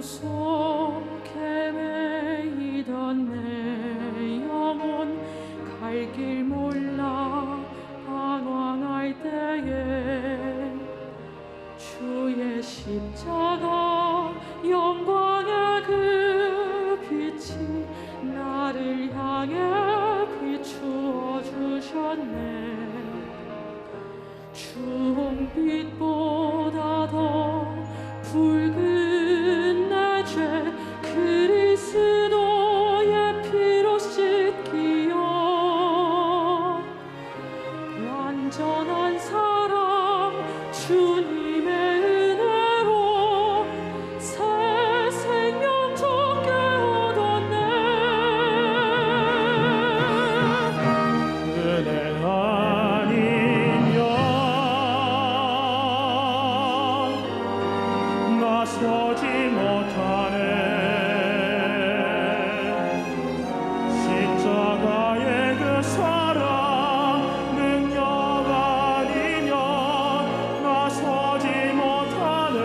속에 매이던 내 영혼 갈 길 몰라 방황할 때에 주의 십자가 영광의 그 빛이 나를 향해 비추어 주셨네. 주홍빛보다 더 붉은 내 죄 그리스도의 피로 씻기어 완전한 사랑 주님의 은혜로 새 생명 좋게 얻었네. 은혜 아니면 나서지 못하네. 십자가의 그 사랑 능력 아니면 나서지 못하네.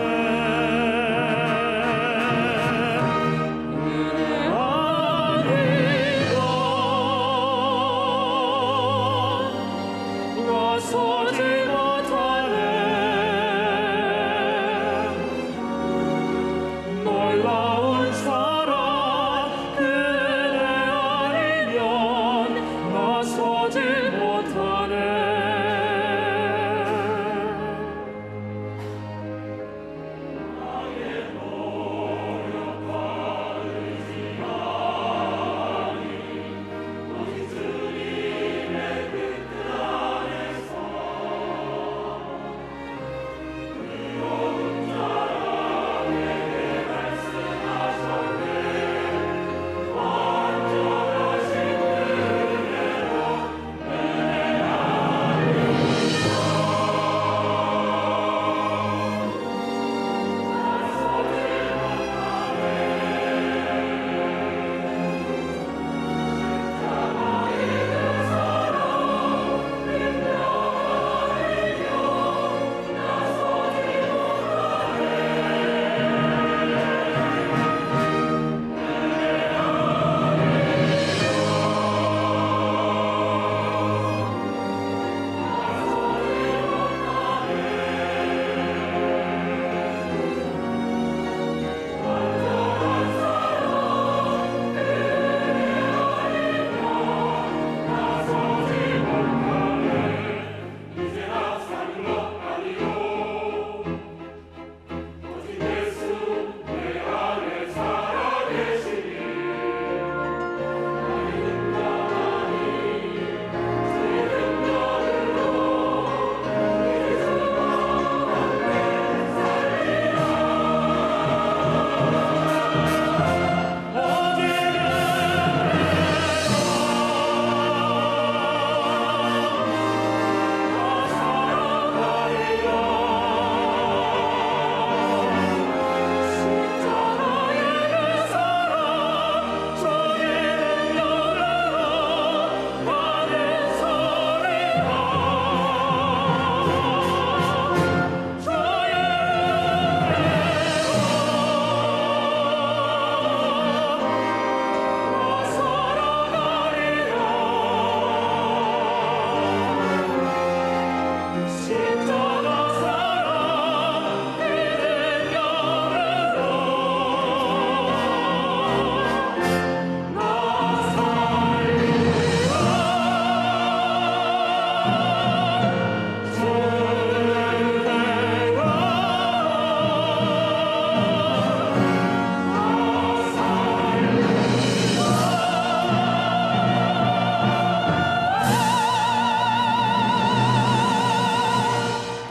은혜 나서지 못하네. 놀라운 사랑 그대 아니면 나서지 못하네.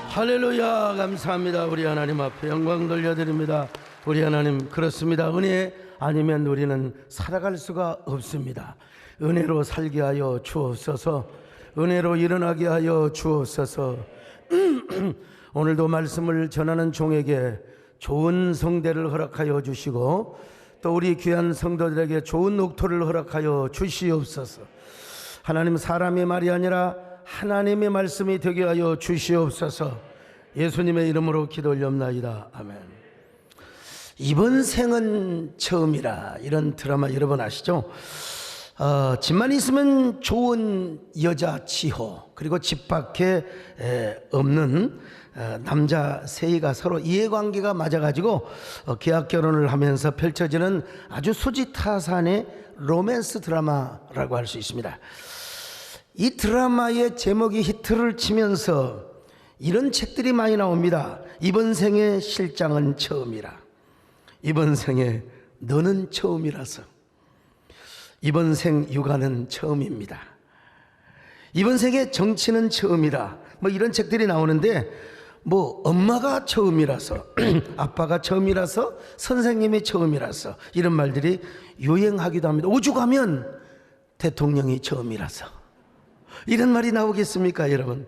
할렐루야. 감사합니다. 우리 하나님 앞에 영광 돌려드립니다. 우리 하나님, 그렇습니다. 은혜 아니면 우리는 살아갈 수가 없습니다. 은혜로 살게 하여 주옵소서. 은혜로 일어나게 하여 주옵소서. 오늘도 말씀을 전하는 종에게 좋은 성대를 허락하여 주시고 또 우리 귀한 성도들에게 좋은 옥토를 허락하여 주시옵소서. 하나님, 사람의 말이 아니라 하나님의 말씀이 되게 하여 주시옵소서. 예수님의 이름으로 기도 올렸나이다. 아멘. 이번 생은 처음이라, 이런 드라마 여러분 아시죠? 집만 있으면 좋은 여자 지호, 그리고 집 밖에 없는 남자 세이가 서로 이해관계가 맞아가지고 계약 결혼을 하면서 펼쳐지는 아주 수지타산의 로맨스 드라마라고 할 수 있습니다. 이 드라마의 제목이 히트를 치면서 이런 책들이 많이 나옵니다. 이번 생의 실장은 처음이라, 이번 생에 너는 처음이라서, 이번 생 육아는 처음입니다, 이번 생에 정치는 처음이라, 뭐 이런 책들이 나오는데, 뭐 엄마가 처음이라서 아빠가 처음이라서 선생님이 처음이라서 이런 말들이 유행하기도 합니다. 오죽하면 대통령이 처음이라서 이런 말이 나오겠습니까 여러분?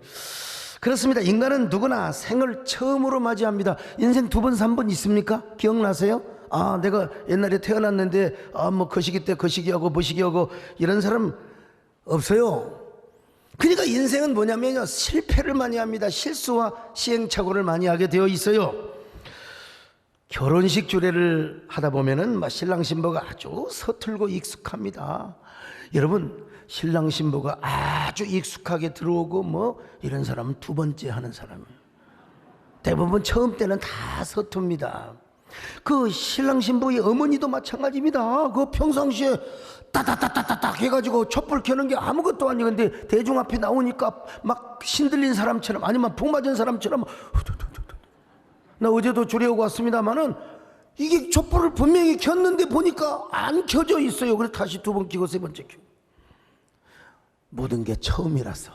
그렇습니다. 인간은 누구나 생을 처음으로 맞이합니다. 인생 2번 3번 있습니까? 기억나세요? 내가 옛날에 태어났는데 뭐 거시기 때 거시기하고 뭐시기하고 이런 사람 없어요. 그러니까 인생은 뭐냐면요, 실패를 많이 합니다. 실수와 시행착오를 많이 하게 되어 있어요. 결혼식 주례를 하다 보면은 신랑 신부가 아주 서툴고 익숙합니다. 여러분, 신랑 신부가 아주 익숙하게 들어오고 뭐 이런 사람은 2번째 하는 사람이에요. 대부분 처음 때는 다 서툽니다. 그 신랑 신부의 어머니도 마찬가지입니다. 그 평상시에 따다다다다닥 해가지고 촛불 켜는 게 아무것도 아니고, 근데 대중 앞에 나오니까 막 신들린 사람처럼, 아니면 복 맞은 사람처럼. 나 어제도 주례하고 왔습니다마는 이게 촛불을 분명히 켰는데 보니까 안 켜져 있어요. 그래서 다시 2번 켜고 3번째 켜고. 모든 게 처음이라서.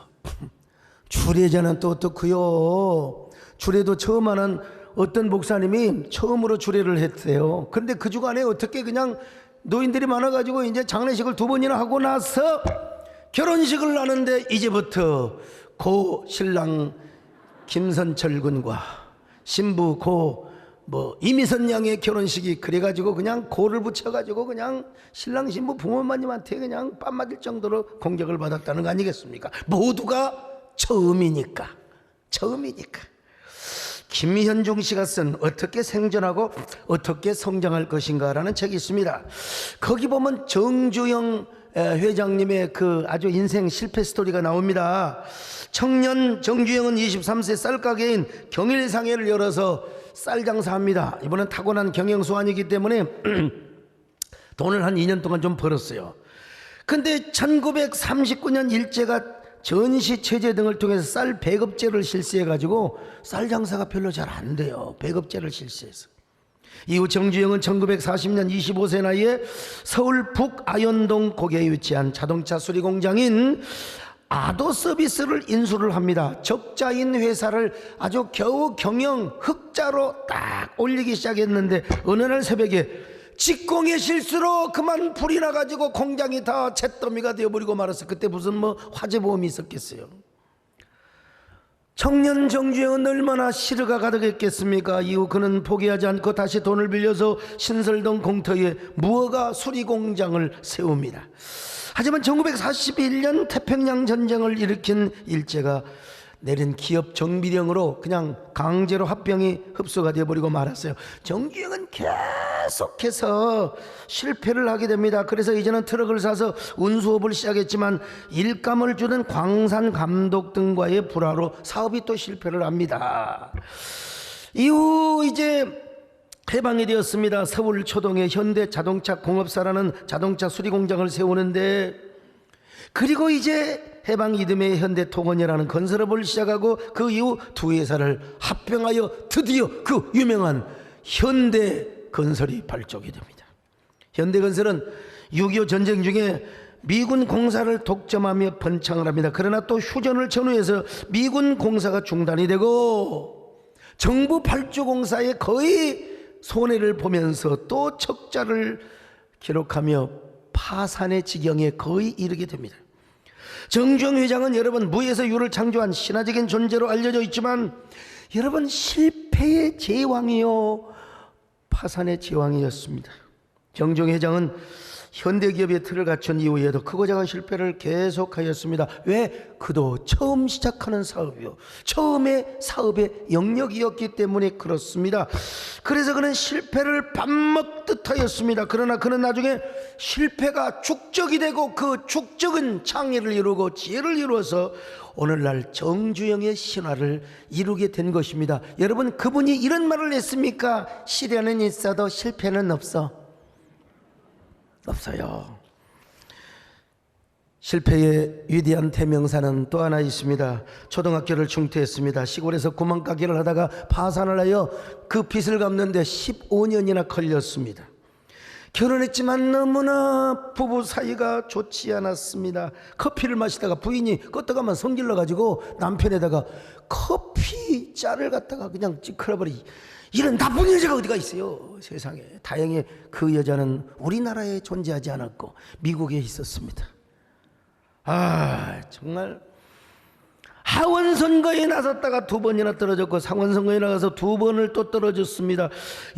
주례자는 또 어떻고요? 주례도 처음 하는 어떤 목사님이 처음으로 주례를 했대요. 그런데 그 주간에 어떻게 그냥 노인들이 많아가지고 이제 장례식을 2번이나 하고 나서 결혼식을 하는데, 이제부터 고 신랑 김선철 군과 신부 고 이미선 양의 결혼식이, 그래가지고 그냥 고를 붙여가지고 그냥 신랑 신부 부모님한테 그냥 뺨 맞을 정도로 공격을 받았다는 거 아니겠습니까? 모두가 처음이니까. 김현중 씨가 쓴 어떻게 생존하고 어떻게 성장할 것인가라는 책이 있습니다. 거기 보면 정주영 회장님의 그 아주 인생 실패 스토리가 나옵니다. 청년 정주영은 23세 쌀가게인 경일상해를 열어서 쌀 장사합니다. 이번엔 타고난 경영수완이기 때문에 돈을 한 2년 동안 좀 벌었어요. 근데 1939년 일제가 전시 체제 등을 통해서 쌀 배급제를 실시해가지고 쌀 장사가 별로 잘 안 돼요. 배급제를 실시해서. 이후 정주영은 1940년 25세 나이에 서울 북아현동 고개에 위치한 자동차 수리 공장인 아도 서비스를 인수를 합니다. 적자인 회사를 아주 겨우 경영 흑자로 딱 올리기 시작했는데, 어느 날 새벽에 직공의 실수로 그만 불이 나가지고 공장이 다 잿더미가 되어버리고 말았어요. 그때 무슨 화재보험이 있었겠어요. 청년 정주영은 얼마나 시르가 가득했겠습니까? 이후 그는 포기하지 않고 다시 돈을 빌려서 신설동 공터에 무허가 수리공장을 세웁니다. 하지만 1941년 태평양 전쟁을 일으킨 일제가 내린 기업 정비령으로 그냥 강제로 합병이 흡수가 되어버리고 말았어요. 정주영은 계속해서 실패를 하게 됩니다. 그래서 이제는 트럭을 사서 운수업을 시작했지만 일감을 주는 광산 감독 등과의 불화로 사업이 또 실패를 합니다. 이후 이제 해방이 되었습니다. 서울 초동에 현대 자동차 공업사라는 자동차 수리 공장을 세우는데, 그리고 이제 해방 이듬해 현대통원이라는 건설업을 시작하고 그 이후 2회사를 합병하여 드디어 그 유명한 현대건설이 발족이 됩니다. 현대건설은 6.25 전쟁 중에 미군 공사를 독점하며 번창을 합니다. 그러나 또 휴전을 전후해서 미군 공사가 중단이 되고 정부 발주공사에 거의 손해를 보면서 또 적자를 기록하며 파산의 지경에 거의 이르게 됩니다. 정주영 회장은 여러분 무에서 유를 창조한 신화적인 존재로 알려져 있지만, 여러분 실패의 제왕이요 파산의 제왕이었습니다. 정주영 회장은 현대기업의 틀을 갖춘 이후에도 크고 작은 실패를 계속하였습니다. 왜? 그도 처음 시작하는 사업이요, 처음에 사업의 영역이었기 때문에 그렇습니다. 그래서 그는 실패를 밥 먹듯 하였습니다. 그러나 그는 나중에 실패가 축적이 되고 그 축적은 창의를 이루고 지혜를 이루어서 오늘날 정주영의 신화를 이루게 된 것입니다. 여러분, 그분이 이런 말을 했습니까? 시련은 있어도 실패는 없어요. 실패의 위대한 대명사는 또 하나 있습니다. 초등학교를 중퇴했습니다. 시골에서 구멍가게를 하다가 파산을 하여 그 빚을 갚는데 15년이나 걸렸습니다. 결혼했지만 너무나 부부 사이가 좋지 않았습니다. 커피를 마시다가 부인이 껐다가만 성질러 가지고 남편에다가 커피 잔을 갖다가 그냥 찌그러버리. 이런 나쁜 여자가 어디가 있어요, 세상에. 다행히 그 여자는 우리나라에 존재하지 않았고 미국에 있었습니다. 정말 하원선거에 나섰다가 2번이나 떨어졌고 상원선거에 나가서 2번을 또 떨어졌습니다.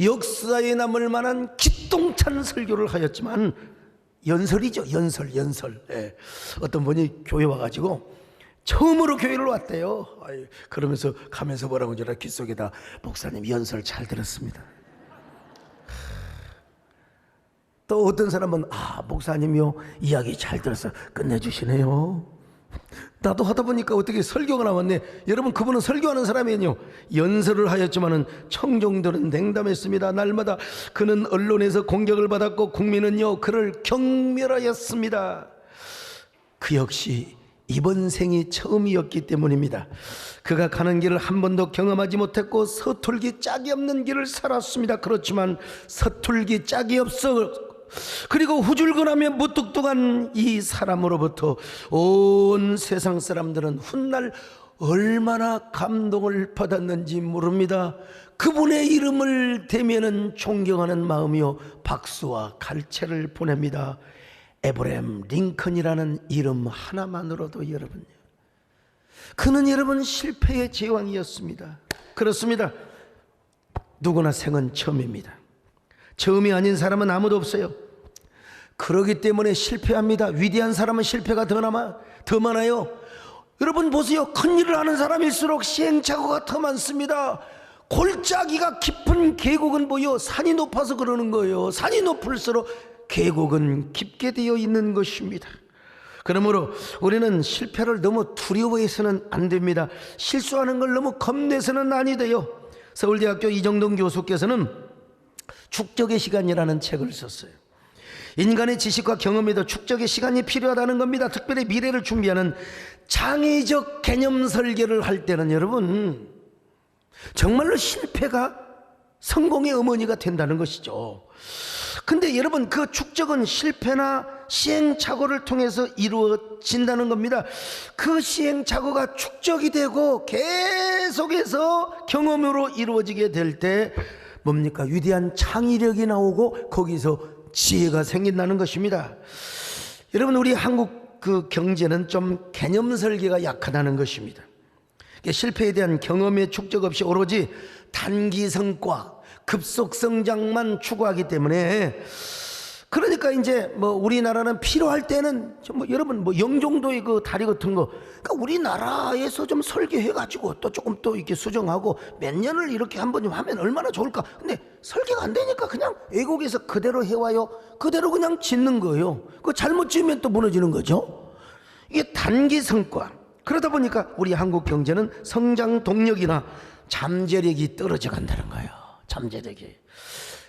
역사에 남을 만한 기똥찬 설교를 하였지만 연설이죠, 연설. 어떤 분이 교회 와가지고 처음으로 교회를 왔대요. 그러면서 가면서 뭐라고 하더라, 귓속에다, 목사님 연설 잘 들었습니다. 또 어떤 사람은 목사님이요, 이야기 잘 들어서 끝내주시네요. 나도 하다 보니까 어떻게 설교가 나왔네. 여러분, 그분은 설교하는 사람이요, 연설을 하였지만은 청중들은 냉담했습니다. 날마다 그는 언론에서 공격을 받았고 국민은요 그를 경멸하였습니다. 그 역시 이번 생이 처음이었기 때문입니다. 그가 가는 길을 한 번도 경험하지 못했고 서툴기 짝이 없는 길을 살았습니다. 그렇지만 서툴기 짝이 없어 그리고 후줄근하며 무뚝뚝한 이 사람으로부터 온 세상 사람들은 훗날 얼마나 감동을 받았는지 모릅니다. 그분의 이름을 대면은 존경하는 마음이요 박수와 갈채를 보냅니다. 에브라임 링컨이라는 이름 하나만으로도 여러분, 그는 여러분 실패의 제왕이었습니다. 그렇습니다. 누구나 생은 처음입니다. 처음이 아닌 사람은 아무도 없어요. 그렇기 때문에 실패합니다. 위대한 사람은 실패가 더 많아요. 여러분 보세요. 큰 일을 하는 사람일수록 시행착오가 더 많습니다. 골짜기가 깊은 계곡은 뭐요? 산이 높아서 그러는 거예요. 산이 높을수록 계곡은 깊게 되어 있는 것입니다. 그러므로 우리는 실패를 너무 두려워해서는 안 됩니다. 실수하는 걸 너무 겁내서는 아니 돼요. 서울대학교 이정동 교수께서는 축적의 시간이라는 책을 썼어요. 인간의 지식과 경험에도 축적의 시간이 필요하다는 겁니다. 특별히 미래를 준비하는 창의적 개념 설계를 할 때는 여러분 정말로 실패가 성공의 어머니가 된다는 것이죠. 근데 여러분 그 축적은 실패나 시행착오를 통해서 이루어진다는 겁니다. 그 시행착오가 축적이 되고 계속해서 경험으로 이루어지게 될 때 뭡니까? 위대한 창의력이 나오고 거기서 지혜가 생긴다는 것입니다. 여러분 우리 한국 그 경제는 좀 개념 설계가 약하다는 것입니다. 실패에 대한 경험의 축적 없이 오로지 단기 성과, 급속 성장만 추구하기 때문에 그러니까 이제 뭐 우리나라는 필요할 때는 뭐 여러분 뭐 영종도의 그 다리 같은 거 그러니까 우리나라에서 좀 설계해가지고 또 조금 또 이렇게 수정하고 몇 년을 이렇게 한번 좀 하면 얼마나 좋을까. 근데 설계가 안 되니까 그냥 외국에서 그대로 해와요. 그대로 그냥 짓는 거예요. 그 잘못 지으면 또 무너지는 거죠. 이게 단기 성과. 그러다 보니까 우리 한국 경제는 성장 동력이나 잠재력이 떨어져 간다는 거예요. 잠재력이.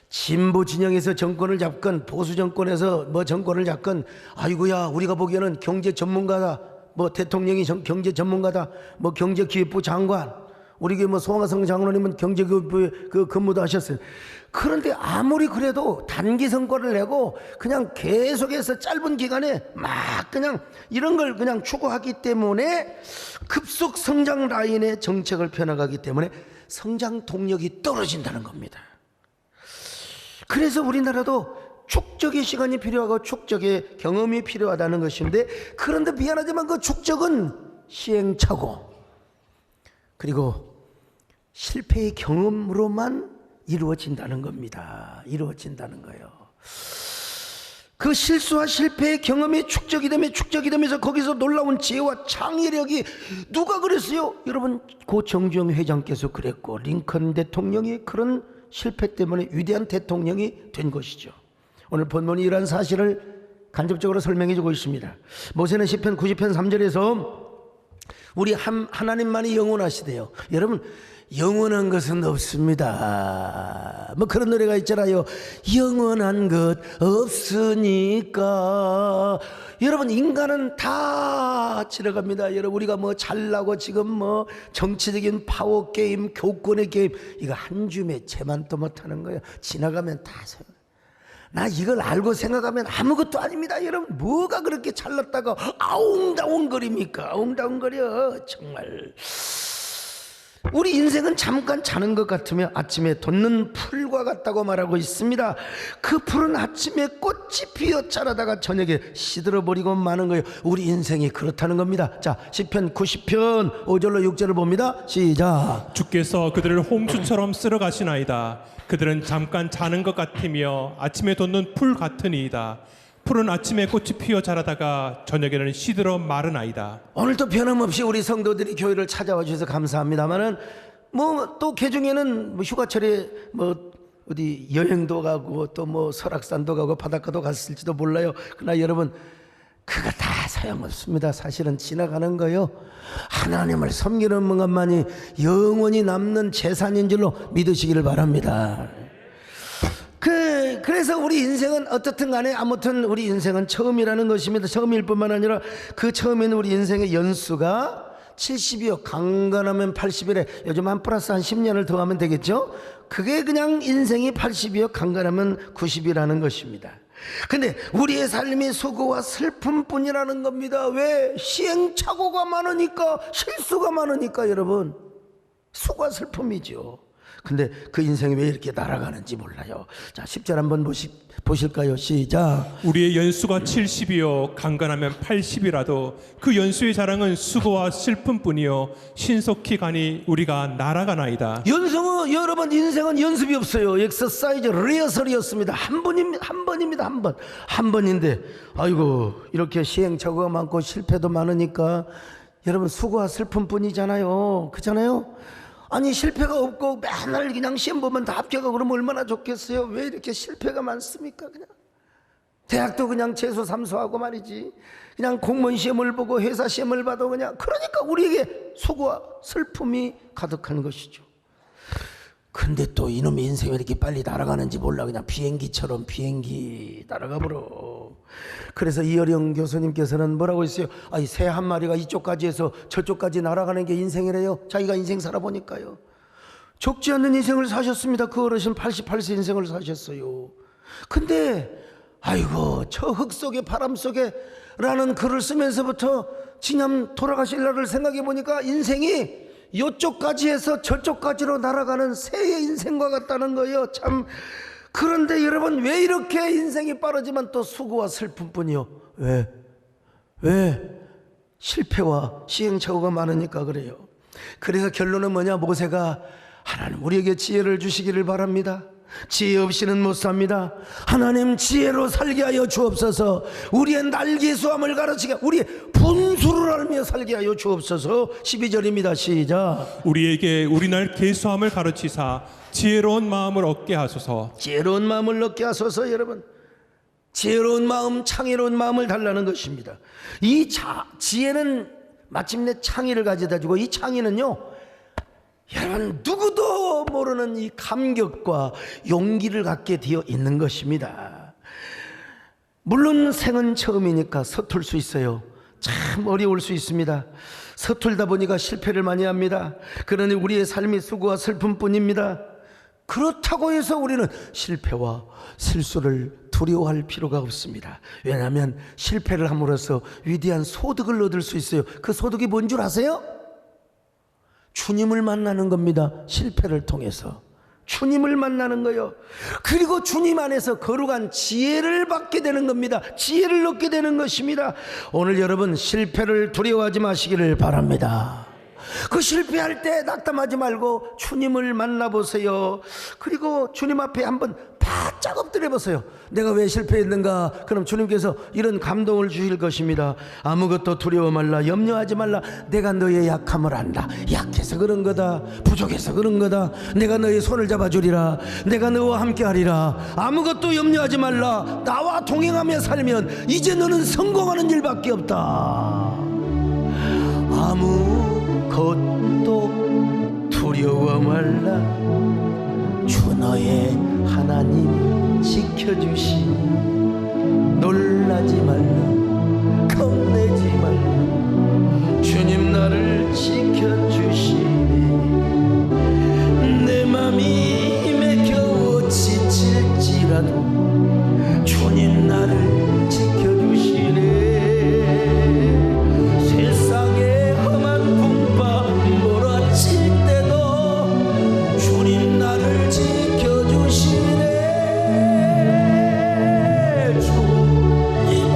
진보 진영에서 정권을 잡건 보수 정권에서 뭐 정권을 잡건 아이고야 우리가 보기에는 경제 전문가다, 뭐 대통령이 경제 전문가다, 뭐 경제기획부 장관, 우리 뭐 송하성 장로님은 경제기획부에 그 근무도 하셨어요. 그런데 아무리 그래도 단기 성과를 내고 그냥 계속해서 짧은 기간에 막 그냥 이런 걸 그냥 추구하기 때문에 급속 성장 라인의 정책을 펴나가기 때문에 성장 동력이 떨어진다는 겁니다. 그래서 우리나라도 축적의 시간이 필요하고 축적의 경험이 필요하다는 것인데 그런데 미안하지만 그 축적은 시행착오 그리고 실패의 경험으로만 이루어진다는 겁니다. 이루어진다는 거예요. 그 실수와 실패의 경험이 축적이 되면서 거기서 놀라운 지혜와 창의력이 누가 그랬어요? 여러분, 고 정주영 회장께서 그랬고 링컨 대통령이 그런 실패 때문에 위대한 대통령이 된 것이죠. 오늘 본문이 이러한 사실을 간접적으로 설명해 주고 있습니다. 모세는 시편 90편 3절에서 우리 하나님만이 영원하시대요. 여러분, 영원한 것은 없습니다. 뭐 그런 노래가 있잖아요. 영원한 것 없으니까. 여러분, 인간은 다 지나갑니다. 여러분, 우리가 뭐 잘나고 지금 뭐 정치적인 파워 게임, 교권의 게임, 이거 한 줌에 재만도 못하는 거예요. 지나가면 다 나 이걸 알고 생각하면 아무것도 아닙니다. 여러분, 뭐가 그렇게 잘났다가 아웅다웅거립니까? 아웅다웅거려 정말. 우리 인생은 잠깐 자는 것 같으며 아침에 돋는 풀과 같다고 말하고 있습니다. 그 풀은 아침에 꽃이 피어 자라다가 저녁에 시들어버리고 마는 거예요. 우리 인생이 그렇다는 겁니다. 자, 시편 90편 5절로 6절을 봅니다. 시작. 주께서 그들을 홍수처럼 쓸어 가시나이다. 그들은 잠깐 자는 것 같으며 아침에 돋는 풀 같으니이다. 풀은 아침에 꽃이 피어 자라다가 저녁에는 시들어 마르나이다. 오늘도 변함없이 우리 성도들이 교회를 찾아와 주셔서 감사합니다만은 뭐 또 개중에는 뭐 휴가철에 뭐 어디 여행도 가고 또 뭐 설악산도 가고 바닷가도 갔을지도 몰라요. 그러나 여러분, 그거 다 소용없습니다. 사실은 지나가는 거요. 하나님을 섬기는 것만이 영원히 남는 재산인 줄로 믿으시기를 바랍니다. 그래서 우리 인생은 어떻든 간에 아무튼 우리 인생은 처음이라는 것입니다. 처음일 뿐만 아니라 그 처음에는 우리 인생의 연수가 70이요 강건하면 80이래. 요즘 한 플러스 한 10년을 더하면 되겠죠. 그게 그냥 인생이 80이요 강건하면 90이라는 것입니다. 근데 우리의 삶이 수고와 슬픔뿐이라는 겁니다. 왜? 시행착오가 많으니까, 실수가 많으니까. 여러분, 수고와 슬픔이죠. 근데 그 인생이 왜 이렇게 날아가는지 몰라요. 자, 10절 한번 보실까요? 시작. 우리의 연수가 70이요 강건하면 80이라도 그 연수의 자랑은 수고와 슬픔뿐이요 신속히 가니 우리가 날아가나이다. 연승은, 여러분, 인생은 연습이 없어요. 엑서사이즈 리허설이었습니다. 한 번입니다. 한 번인데 아이고, 이렇게 시행착오가 많고 실패도 많으니까 여러분, 수고와 슬픔뿐이잖아요. 그잖아요. 아니, 실패가 없고 맨날 그냥 시험 보면 다 합격하고 그러면 얼마나 좋겠어요. 왜 이렇게 실패가 많습니까? 그냥 대학도 그냥 재수 삼수하고 말이지, 그냥 공무원 시험을 보고 회사 시험을 봐도 그냥, 그러니까 우리에게 수고와 슬픔이 가득한 것이죠. 근데 또 이놈의 인생이 왜 이렇게 빨리 날아가는지 몰라. 그냥 비행기처럼 비행기 날아가버려. 그래서 이어령 교수님께서는 뭐라고 했어요? 아니, 새 한 마리가 이쪽까지 해서 저쪽까지 날아가는 게 인생이래요. 자기가 인생 살아보니까요. 적지 않는 인생을 사셨습니다. 그 어르신 88세 인생을 사셨어요. 근데 아이고, 저 흙 속에 바람 속에 라는 글을 쓰면서부터 지금 돌아가실 날을 생각해 보니까 인생이 이쪽까지 해서 저쪽까지로 날아가는 새의 인생과 같다는 거예요. 참. 그런데 여러분, 왜 이렇게 인생이 빠르지만 또 수고와 슬픔뿐이요? 왜? 실패와 시행착오가 많으니까 그래요. 그래서 결론은 뭐냐? 모세가 하나님 우리에게 지혜를 주시기를 바랍니다. 지혜 없이는 못 삽니다. 하나님, 지혜로 살게 하여 주옵소서. 우리의 날개수함을 가르치게, 우리의 분수를 알며 살게 하여 주옵소서. 12절입니다. 시작. 우리에게 우리 날 계수함을 가르치사 지혜로운 마음을 얻게 하소서. 지혜로운 마음을 얻게 하소서. 여러분, 지혜로운 마음, 창의로운 마음을 달라는 것입니다. 이 지혜는 마침내 창의를 가져다 주고, 이 창의는요, 여러분, 누구도 모르는 이 감격과 용기를 갖게 되어 있는 것입니다. 물론 생은 처음이니까 서툴 수 있어요. 참 어려울 수 있습니다. 서툴다 보니까 실패를 많이 합니다. 그러니 우리의 삶이 수고와 슬픔뿐입니다. 그렇다고 해서 우리는 실패와 실수를 두려워할 필요가 없습니다. 왜냐하면 실패를 함으로써 위대한 소득을 얻을 수 있어요. 그 소득이 뭔 줄 아세요? 주님을 만나는 겁니다. 실패를 통해서 주님을 만나는 거예요. 그리고 주님 안에서 거룩한 지혜를 받게 되는 겁니다. 지혜를 얻게 되는 것입니다. 오늘 여러분, 실패를 두려워하지 마시기를 바랍니다. 그 실패할 때 낙담하지 말고 주님을 만나보세요. 그리고 주님 앞에 한번 바짝 엎드려 보세요. 내가 왜 실패했는가? 그럼 주님께서 이런 감동을 주실 것입니다. 아무것도 두려워 말라, 염려하지 말라. 내가 너의 약함을 안다. 약해서 그런 거다, 부족해서 그런 거다. 내가 너의 손을 잡아주리라. 내가 너와 함께하리라. 아무것도 염려하지 말라. 나와 동행하며 살면 이제 너는 성공하는 일밖에 없다. 아무것도 두려워 말라. 주 너의 하나님 지켜주시. 놀라지 말라, 겁내지 말라. 주님 나를 지켜주시니 내 맘이 맥혀 지칠지라도 주님 나를 지켜주시네. 세상에 험한 풍파 몰아칠 때도 주님 나를 지켜주시네. 주님은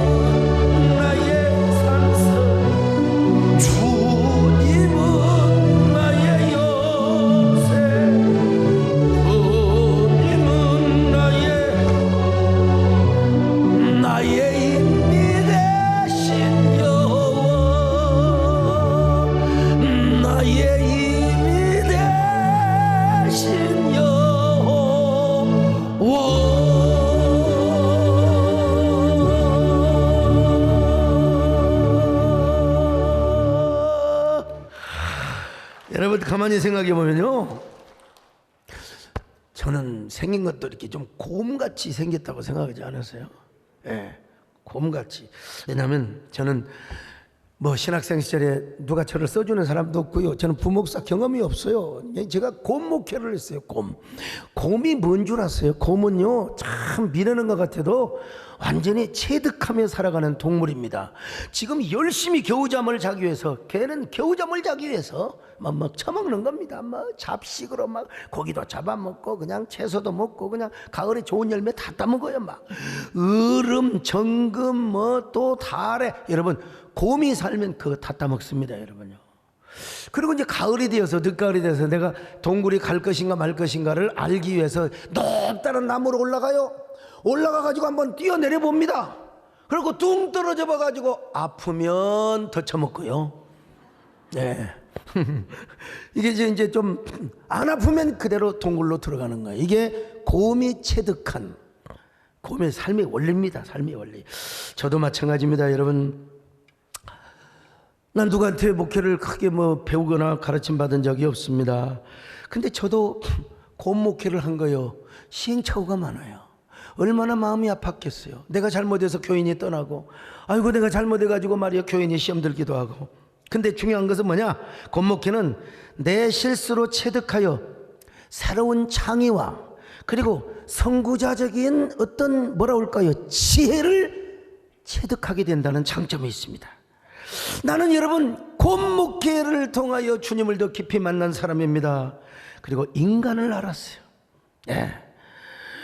나의 산성, 주님은 나의 요새, 주님은 나의 힘이 되신 여호와, 나의 힘이 되신 여호와. 여러분 가만히 생각해 보면요, 저는 생긴 것도 이렇게 좀 곰같이 생겼다고 생각하지 않으세요? 예, 곰같이. 왜냐하면 저는 뭐 신학생 시절에 누가 저를 써주는 사람도 없고요, 저는 부목사 경험이 없어요. 제가 곰 목회를 했어요. 곰이 뭔 줄 아세요? 곰은요, 참 미련한 것 같아도 완전히 체득하며 살아가는 동물입니다. 지금 열심히 겨우잠을 자기 위해서, 걔는 겨우잠을 자기 위해서 막 처먹는 겁니다. 막 잡식으로 막 고기도 잡아먹고 그냥 채소도 먹고 그냥 가을에 좋은 열매 다 따먹어요. 막 얼음, 정금 뭐 또 달에, 여러분 곰이 살면 그거 다 따먹습니다, 여러분요. 그리고 이제 가을이 되어서, 늦가을이 돼서 내가 동굴이 갈 것인가 말 것인가를 알기 위해서 높다른 나무로 올라가요. 올라가가지고 한번 뛰어내려 봅니다. 그리고 뚱 떨어져 봐가지고 아프면 더 처먹고요. 네. 이게 이제 좀 안 아프면 그대로 동굴로 들어가는 거예요. 이게 곰이 체득한 곰의 삶의 원리입니다. 삶의 원리. 저도 마찬가지입니다, 여러분. 난 누구한테 목회를 크게 뭐 배우거나 가르침 받은 적이 없습니다. 근데 저도 곰 목회를 한 거요, 시행착오가 많아요. 얼마나 마음이 아팠겠어요. 내가 잘못해서 교인이 떠나고, 아이고 내가 잘못해가지고 말이야 교인이 시험 들기도 하고. 근데 중요한 것은 뭐냐? 곰 목회는 내 실수로 체득하여 새로운 창의와 그리고 선구자적인 어떤 뭐라 할까요, 지혜를 체득하게 된다는 장점이 있습니다. 나는 여러분 곰 목회를 통하여 주님을 더 깊이 만난 사람입니다. 그리고 인간을 알았어요. 예.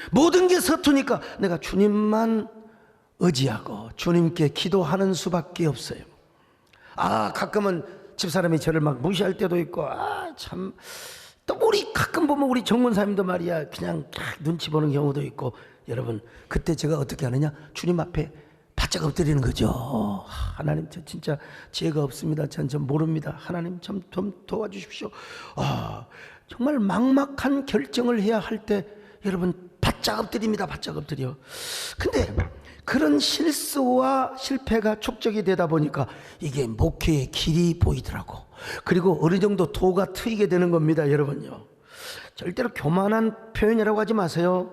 모든 게 서투니까 내가 주님만 의지하고 주님께 기도하는 수밖에 없어요. 가끔은 집사람이 저를 막 무시할 때도 있고, 참, 또 우리 가끔 보면 우리 정문사님도 말이야 그냥 눈치 보는 경우도 있고. 여러분 그때 제가 어떻게 하느냐, 주님 앞에 바짝 엎드리는 거죠. 하나님 저 진짜 지혜가 없습니다. 전 모릅니다. 하나님 좀 도와주십시오. 정말 막막한 결정을 해야 할 때 여러분 바짝 엎드립니다. 바짝 엎드려. 근데 그런 실수와 실패가 축적이 되다 보니까 이게 목회의 길이 보이더라고. 그리고 어느 정도 도가 트이게 되는 겁니다, 여러분요. 절대로 교만한 표현이라고 하지 마세요.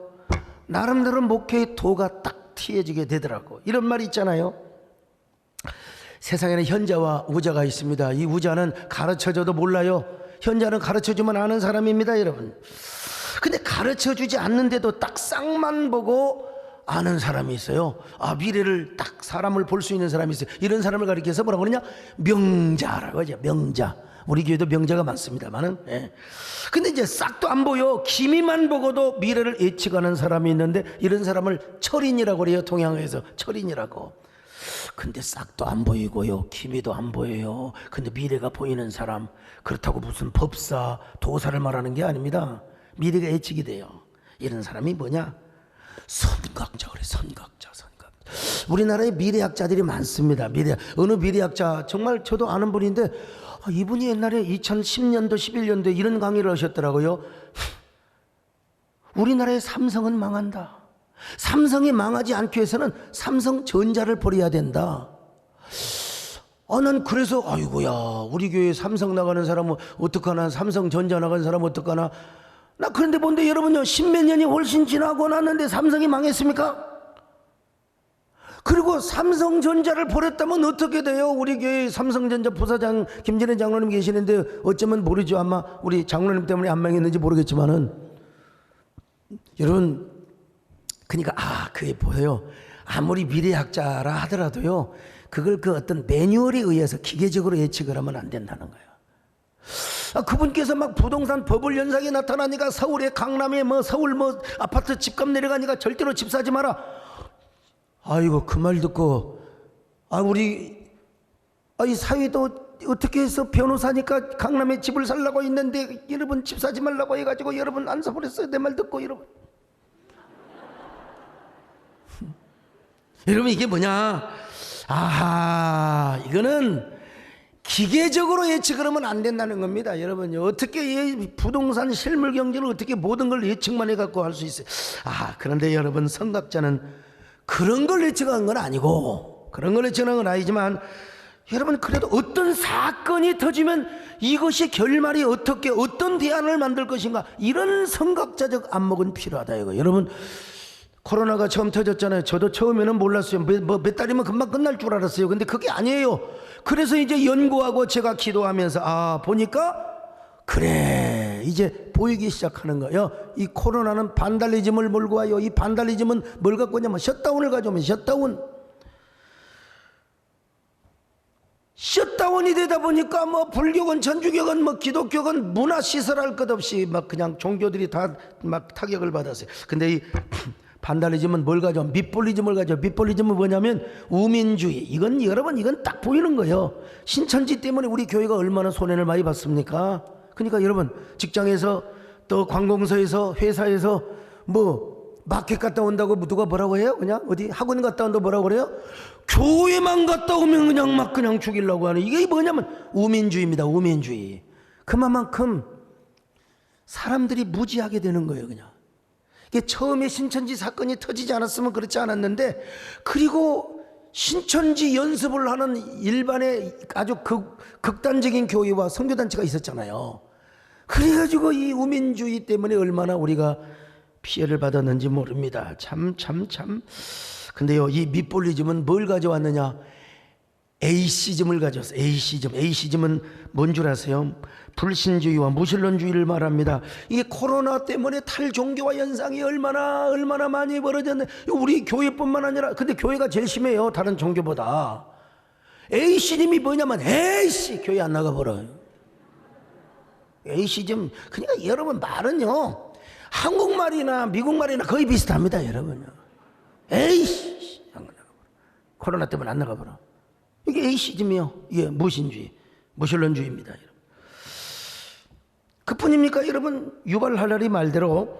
나름대로 목회의 도가 딱 트여지게 되더라고. 이런 말이 있잖아요. 세상에는 현자와 우자가 있습니다. 이 우자는 가르쳐줘도 몰라요. 현자는 가르쳐주면 아는 사람입니다, 여러분. 근데 가르쳐주지 않는데도 딱 쌍만 보고 아는 사람이 있어요. 미래를 딱 사람을 볼 수 있는 사람이 있어요. 이런 사람을 가리켜서 뭐라고 그러냐, 명자라고 하죠. 명자. 우리 교회도 명자가 많습니다만은. 예. 근데 이제 싹도 안 보여. 기미만 보고도 미래를 예측하는 사람이 있는데 이런 사람을 철인이라고 그래요. 동양에서 철인이라고. 근데 싹도 안 보이고요, 기미도 안 보여요. 근데 미래가 보이는 사람, 그렇다고 무슨 법사, 도사를 말하는 게 아닙니다. 미래가 예측이 돼요. 이런 사람이 뭐냐, 선각자 그래. 선각자. 우리나라에 미래학자들이 많습니다. 어느 미래학자 정말 저도 아는 분인데 이분이 옛날에 2010년도 11년도에 이런 강의를 하셨더라고요. 우리나라의 삼성은 망한다. 삼성이 망하지 않기 위해서는 삼성전자를 버려야 된다. 난 그래서 아이고야, 우리 교회에 삼성 나가는 사람은 어떡하나, 삼성전자 나가는 사람은 어떡하나. 나 그런데 뭔데 여러분요, 십몇 년이 훨씬 지나고 났는데 삼성이 망했습니까? 그리고 삼성전자를 버렸다면 어떻게 돼요? 우리 교회 삼성전자 부사장 김진애 장로님 계시는데 어쩌면 모르죠. 아마 우리 장로님 때문에 안 망했는지 모르겠지만은, 여러분, 그러니까 그게 보여요. 아무리 미래학자라 하더라도요, 그걸 그 어떤 매뉴얼에 의해서 기계적으로 예측을 하면 안 된다는 거예요. 그분께서 막 부동산 버블 현상이 나타나니까 서울에, 강남에 서울 아파트 집값 내려가니까 절대로 집 사지 마라. 아이고, 그 말 듣고 우리 이 사위도 어떻게 해서 변호사니까 강남에 집을 살라고 있는데 여러분 집 사지 말라고 해가지고 여러분 안 사버렸어요. 내 말 듣고 여러분. 여러분 이게 뭐냐? 이거는 기계적으로 예측을 하면 안 된다는 겁니다. 여러분 어떻게 부동산 실물 경제를 어떻게 모든 걸 예측만 해갖고 할 수 있어요. 그런데 여러분, 선각자는 그런 걸 예측한 건 아니고, 그런 걸 예측한 건 아니지만, 여러분 그래도 어떤 사건이 터지면 이것이 결말이 어떻게, 어떤 대안을 만들 것인가, 이런 선각자적 안목은 필요하다 이거. 여러분 코로나가 처음 터졌잖아요. 저도 처음에는 몰랐어요. 몇 달이면 금방 끝날 줄 알았어요. 근데 그게 아니에요. 그래서 이제 연구하고 제가 기도하면서 보니까 그래, 이제 보이기 시작하는 거예요. 이 코로나는 반달리즘을 몰고 와요. 이 반달리즘은 뭘 갖고 오냐면 셧다운을 가져오면 셧다운이 되다 보니까 불교건 천주교건 기독교건 문화시설할 것 없이 그냥 종교들이 다 타격을 받았어요. 근데 이 반달리즘은 뭘 가져와? 밑볼리즘을 가져와. 밑볼리즘은 뭐냐면 우민주의. 이건 여러분, 이건 딱 보이는 거예요. 신천지 때문에 우리 교회가 얼마나 손해를 많이 봤습니까? 그러니까 여러분, 직장에서 또 관공서에서 회사에서 마켓 갔다 온다고 누가 뭐라고 해요? 그냥 어디 학원 갔다 온다고 뭐라고 그래요? 교회만 갔다 오면 그냥 죽이려고 하는, 이게 뭐냐면 우민주의입니다. 우민주의. 그만큼 사람들이 무지하게 되는 거예요. 그냥 이게 처음에 신천지 사건이 터지지 않았으면 그렇지 않았는데, 그리고 신천지 연습을 하는 일반의 아주 극단적인 교회와 선교단체가 있었잖아요. 그래가지고 이 우민주의 때문에 얼마나 우리가 피해를 받았는지 모릅니다. 참. 근데요, 이 밑볼리즘은 뭘 가져왔느냐? 에이시즘을 가져왔어요. 에이시즘은 뭔 줄 아세요? 불신주의와 무신론주의를 말합니다. 이게 코로나 때문에 탈종교화 현상이 얼마나 많이 벌어졌는데, 우리 교회뿐만 아니라, 근데 교회가 제일 심해요, 다른 종교보다. 에이시즘이 뭐냐면, 교회 안 나가버려요. 에이시즘, 그러니까 여러분 말은요, 한국말이나 미국말이나 거의 비슷합니다, 여러분요. 안 나가버려. 코로나 때문에 안 나가버려. 이게 에이시즘이요. 이게 무신주의, 무신론주의입니다, 여러분. 그뿐입니까? 여러분, 유발 할라리 말대로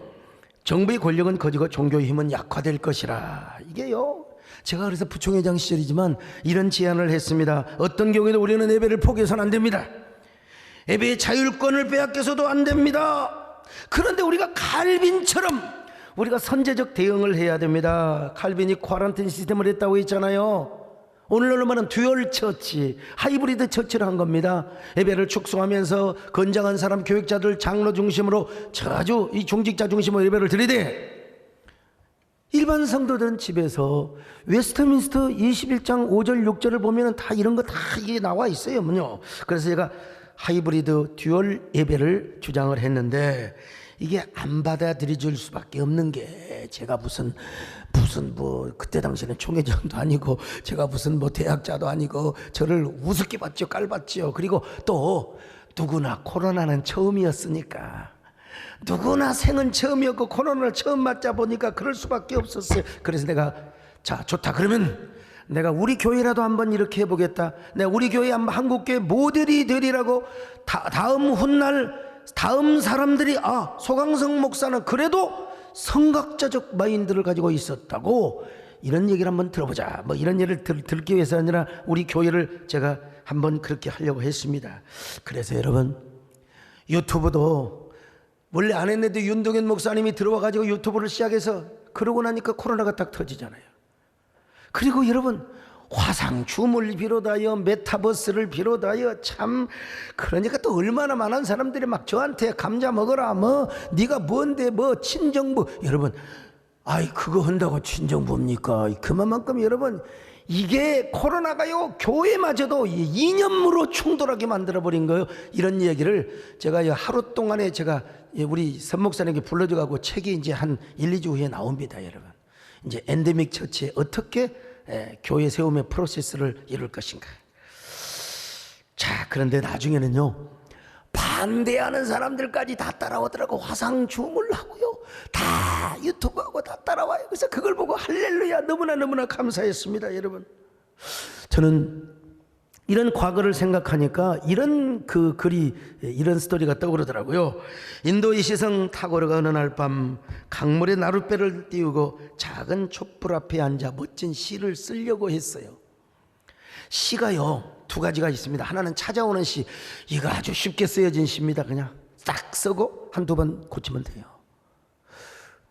정부의 권력은 커지고 종교의 힘은 약화될 것이라. 이게요, 제가 그래서 부총회장 시절이지만 이런 제안을 했습니다. 어떤 경우에도 우리는 예배를 포기해서는 안 됩니다. 예배의 자율권을 빼앗겨서도 안 됩니다. 그런데 우리가 칼빈처럼 우리가 선제적 대응을 해야 됩니다. 칼빈이 쿼런타인 시스템을 했다고 했잖아요. 오늘날로 말하면 듀얼 처치, 하이브리드 처치를 한 겁니다. 예배를 축소하면서 건장한 사람, 교육자들, 장로 중심으로 자주 이 중직자 중심으로 예배를 드리되, 일반 성도들은 집에서 웨스트민스터 21장 5절 6절을 보면 다 이런 거 다 이게 나와 있어요. 그래서 제가 하이브리드 듀얼 예배를 주장을 했는데, 이게 안 받아들여질 수밖에 없는 게, 제가 무슨 그때 당시에는 총회장도 아니고 제가 무슨 대학자도 아니고 저를 우습게 봤죠. 깔봤죠. 그리고 또 누구나 코로나는 처음이었으니까, 누구나 생은 처음이었고 코로나를 처음 맞자 보니까 그럴 수밖에 없었어요. 그래서 내가 좋다, 그러면 내가 우리 교회라도 한번 이렇게 해보겠다. 내가 우리 교회 한번 한국교회 모델이 되리라고 다음 훗날 다음 사람들이 소강성 목사는 그래도 성각자적 마인드를 가지고 있었다고, 이런 얘기를 한번 들어보자. 뭐 이런 예를 듣기 위해서 아니라 우리 교회를 제가 한번 그렇게 하려고 했습니다. 그래서 여러분, 유튜브도 원래 안 했는데 윤동현 목사님이 들어와 가지고 유튜브를 시작해서 그러고 나니까 코로나가 딱 터지잖아요. 그리고 여러분, 화상춤을 비롯하여 메타버스를 비롯하여 참, 그러니까 또 얼마나 많은 사람들이 막 저한테 감자 먹어라, 뭐 네가 뭔데, 뭐 친정부. 여러분, 아이 그거 한다고 친정부입니까? 그만큼 여러분, 이게 코로나가요 교회마저도 이념으로 충돌하게 만들어버린 거예요. 이런 얘기를 제가 하루 동안에 제가 우리 선목사님에게 불러줘가고 책이 이제 한 1, 2주 후에 나옵니다. 여러분, 이제 엔데믹 처치에 어떻게 교회 세움의 프로세스를 이룰 것인가. 자, 그런데 나중에는요, 반대하는 사람들까지 다 따라오더라고. 화상춤을 하고요, 다 유튜브하고 다 따라와요. 그래서 그걸 보고 할렐루야, 너무나 감사했습니다. 여러분, 저는 이런 과거를 생각하니까 이런 글이, 이런 스토리가 떠오르더라고요. 인도의 시성 타고르가 어느 날 밤 강물에 나룻배를 띄우고 작은 촛불 앞에 앉아 멋진 시를 쓰려고 했어요. 시가요 두 가지가 있습니다. 하나는 찾아오는 시, 이거 아주 쉽게 쓰여진 시입니다. 그냥 싹 쓰고 한두 번 고치면 돼요.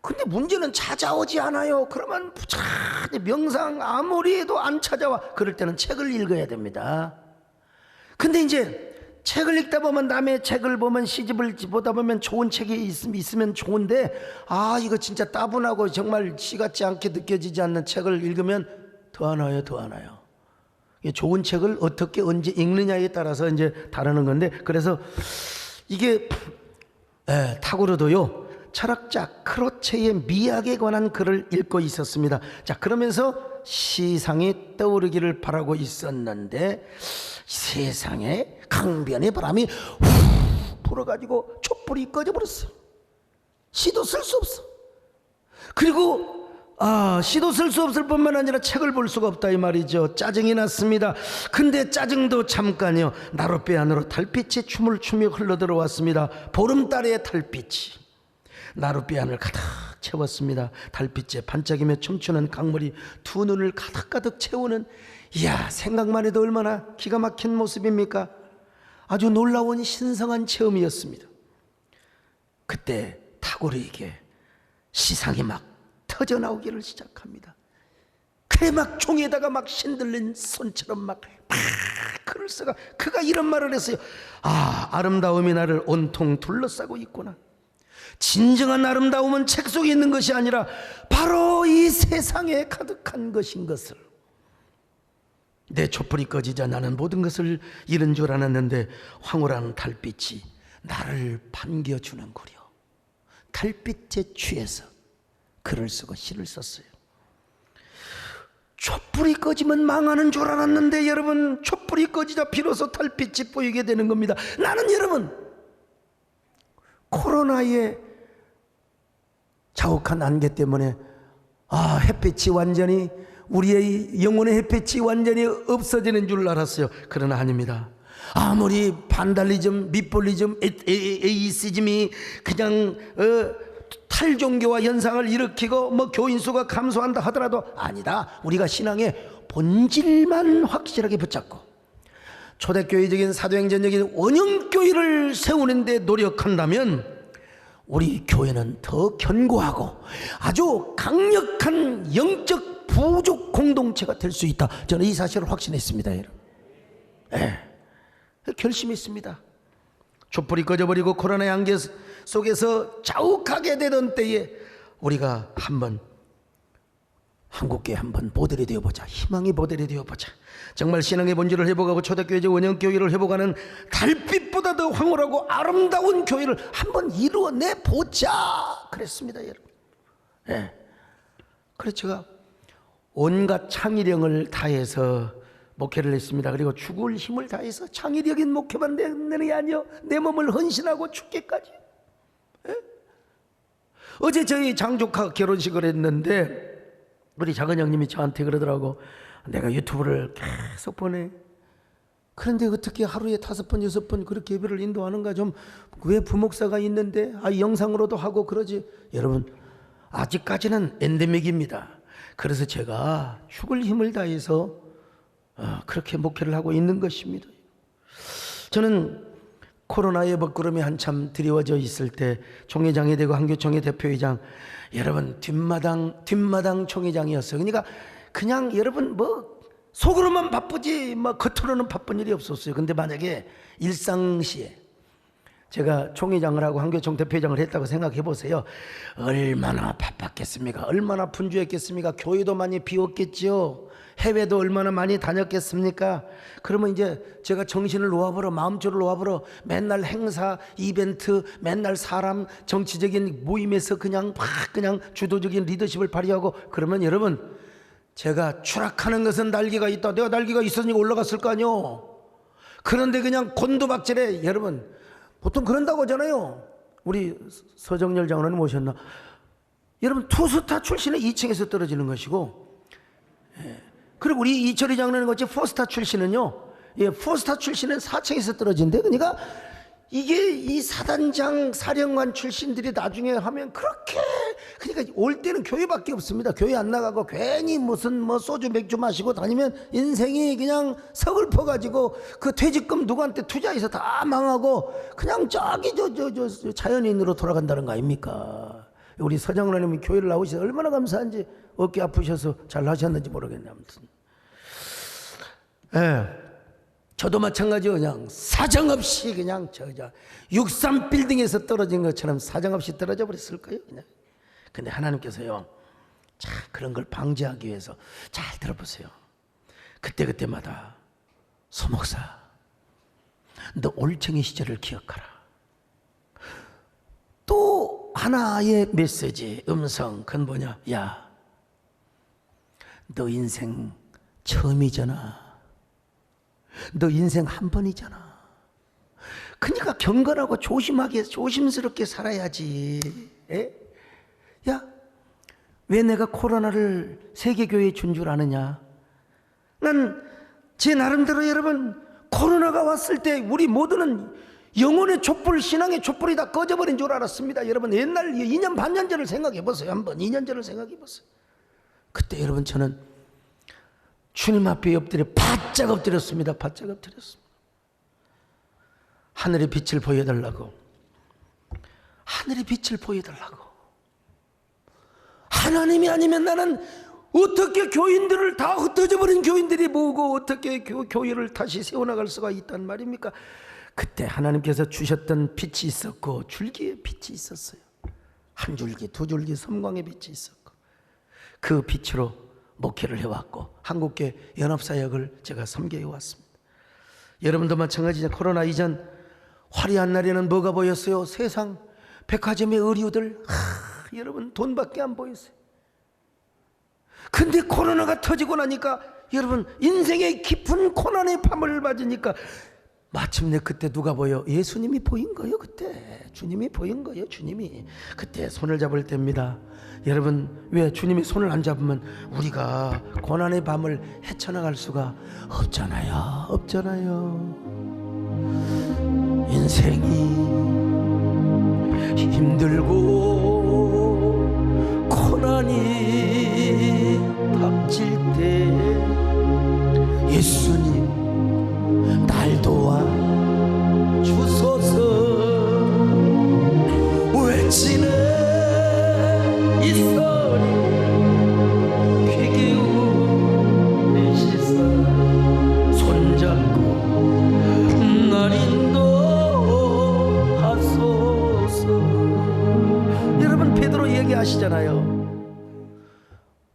근데 문제는 찾아오지 않아요. 그러면 부지런히 명상 아무리 해도 안 찾아와. 그럴 때는 책을 읽어야 됩니다. 근데 이제 책을 읽다 보면, 남의 책을 보면, 시집을 보다 보면 좋은 책이 있으면 좋은데, 아 이거 진짜 따분하고 정말 시 같지 않게 느껴지지 않는 책을 읽으면 더 안 와요. 좋은 책을 어떻게 언제 읽느냐에 따라서 이제 다르는 건데, 그래서 이게 타고르도요 철학자 크로체의 미학에 관한 글을 읽고 있었습니다. 자, 그러면서 시상이 떠오르기를 바라고 있었는데, 세상에 강변의 바람이 후 불어가지고 촛불이 꺼져버렸어. 시도 쓸 수 없어. 그리고 시도 쓸 수 없을 뿐만 아니라 책을 볼 수가 없다, 이 말이죠. 짜증이 났습니다. 근데 짜증도 잠깐이요. 나룻배 안으로 달빛이 춤을 추며 흘러들어왔습니다. 보름달의 달빛이 나룻배 안을 가득 채웠습니다. 달빛에 반짝이며 춤추는 강물이 두 눈을 가득가득 채우는, 이야, 생각만 해도 얼마나 기가 막힌 모습입니까? 아주 놀라운 신성한 체험이었습니다. 그때 타고르에게 시상이 막 터져나오기를 시작합니다. 그래, 막 종에다가 막 신들린 손처럼 막 글을 써가, 그가 이런 말을 했어요. 아름다움이 나를 온통 둘러싸고 있구나. 진정한 아름다움은 책 속에 있는 것이 아니라 바로 이 세상에 가득한 것인 것을. 내 촛불이 꺼지자 나는 모든 것을 잃은 줄 알았는데 황홀한 달빛이 나를 반겨주는구려. 달빛에 취해서 글을 쓰고 시를 썼어요. 촛불이 꺼지면 망하는 줄 알았는데 여러분, 촛불이 꺼지자 비로소 달빛이 보이게 되는 겁니다. 나는 여러분, 코로나의 자욱한 안개 때문에 햇빛이 완전히, 우리의 영혼의 햇빛이 완전히 없어지는 줄 알았어요. 그러나 아닙니다. 아무리 반달리즘, 미폴리즘, 에이시즘이 그냥 탈종교와 현상을 일으키고 뭐 교인 수가 감소한다 하더라도 아니다. 우리가 신앙의 본질만 확실하게 붙잡고 초대교회적인 사도행전적인 원형교회를 세우는데 노력한다면 우리 교회는 더 견고하고 아주 강력한 영적 부족 공동체가 될 수 있다. 저는 이 사실을 확신했습니다. 여러분, 결심했습니다. 촛불이 꺼져버리고 코로나의 안개 속에서 자욱하게 되던 때에 우리가 한번 한국교회 한번 모델이 되어보자. 희망의 모델이 되어보자. 정말 신앙의 본질을 회복하고 초대교회적 원형교회를 회복하는 달빛보다 더 황홀하고 아름다운 교회를 한번 이루어내보자 그랬습니다. 여러분, 그래서 제가 온갖 창의력을 다해서 목회를 했습니다. 그리고 죽을 힘을 다해서 창의력인 목회만 내는 게 아니요, 내 몸을 헌신하고 죽기까지. 어제 저희 장조카 결혼식을 했는데 우리 작은 형님이 저한테 그러더라고. 내가 유튜브를 계속 보내. 그런데 어떻게 하루에 5번, 6번 그렇게 예배를 인도하는가? 좀 왜 부목사가 있는데 영상으로도 하고 그러지? 여러분, 아직까지는 엔데믹입니다. 그래서 제가 죽을 힘을 다해서 그렇게 목회를 하고 있는 것입니다. 저는 코로나의 먹구름이 한참 드리워져 있을 때 총회장이 되고 한교총회 대표회장, 여러분 뒷마당 총회장이었어요. 그러니까 그냥 여러분 뭐 속으로만 바쁘지 뭐 겉으로는 바쁜 일이 없었어요. 근데 만약에 일상시에 제가 총회장을 하고 한교총 대표회장을 했다고 생각해 보세요. 얼마나 바빴겠습니까? 얼마나 분주했겠습니까? 교회도 많이 비웠겠죠. 해외도 얼마나 많이 다녔겠습니까? 그러면 이제 제가 정신을 놓아버려, 마음줄을 놓아버려, 맨날 행사, 이벤트, 맨날 사람, 정치적인 모임에서 그냥 주도적인 리더십을 발휘하고, 그러면 여러분, 제가 추락하는 것은 날개가 있다. 내가 날개가 있었으니까 올라갔을 거 아니요. 그런데 그냥 곤두박질에, 여러분 보통 그런다고 하잖아요. 우리 서정열 장로님 오셨나? 여러분 투스타 출신은 2층에서 떨어지는 것이고, 그리고 우리 이철희 장로님 같이 포스타 출신은요, 포스타 출신은 4층에서 떨어진대. 그러니까 이게 이 사단장 사령관 출신들이 나중에 하면 그렇게, 그러니까 올 때는 교회밖에 없습니다. 교회 안 나가고 괜히 무슨 뭐 소주 맥주 마시고 다니면 인생이 그냥 서글퍼 가지고 그 퇴직금 누구한테 투자해서 다 망하고 그냥 저기 저 자연인으로 돌아간다는 거 아닙니까? 우리 서장로님이 교회를 나오셔서 얼마나 감사한지, 어깨 아프셔서 잘 하셨는지 모르겠네. 아무튼 저도 마찬가지요. 그냥 사정없이 그냥 저 63빌딩에서 떨어진 것처럼 사정없이 떨어져 버렸을 거예요. 그냥. 근데 하나님께서요, 자, 그런 걸 방지하기 위해서, 잘 들어보세요. 그때마다 소목사, 너 올챙이 시절을 기억하라. 또 하나의 메시지, 음성, 그건 뭐냐? 야, 너 인생 처음이잖아. 너 인생 한 번이잖아. 그러니까 경건하고 조심스럽게 살아야지. 야, 왜 내가 코로나를 세계교회에 준 줄 아느냐? 난 제 나름대로 여러분, 코로나가 왔을 때 우리 모두는 영혼의 촛불, 신앙의 촛불이 다 꺼져버린 줄 알았습니다. 여러분 옛날 2년 반년 전을 생각해 보세요. 한번 2년 전을 생각해 보세요. 그때 여러분 저는 주님 앞에 바짝 엎드렸습니다. 바짝 엎드렸습니다. 하늘의 빛을 보여달라고. 하늘의 빛을 보여달라고. 하나님이 아니면 나는 어떻게 교인들을 다 흩어져버린 교인들이 뭐고 어떻게 교회를 다시 세워나갈 수가 있단 말입니까? 그때 하나님께서 주셨던 빛이 있었고, 줄기의 빛이 있었어요. 한 줄기, 두 줄기 섬광의 빛이 있었고, 그 빛으로 목회를 해왔고 한국교회 연합사역을 제가 섬겨해왔습니다. 여러분도 마찬가지죠. 코로나 이전 화려한 날에는 뭐가 보였어요? 세상 백화점의 의류들, 여러분 돈밖에 안 보였어요. 근데 코로나가 터지고 나니까 여러분 인생의 깊은 고난의 밤을 맞으니까 마침내 그때 누가 보여? 예수님이 보인 거예요. 그때 주님이 보인 거예요. 주님이 그때 손을 잡을 때입니다. 여러분 왜 주님이 손을 안 잡으면 우리가 고난의 밤을 헤쳐나갈 수가 없잖아요. 인생이 힘들고 고난이 닥칠 때 예수님 날 도와 주소서 외치는 이 소리 귀 기울이시사 손잡고 날 인도하소서. 여러분 베드로 얘기하시잖아요.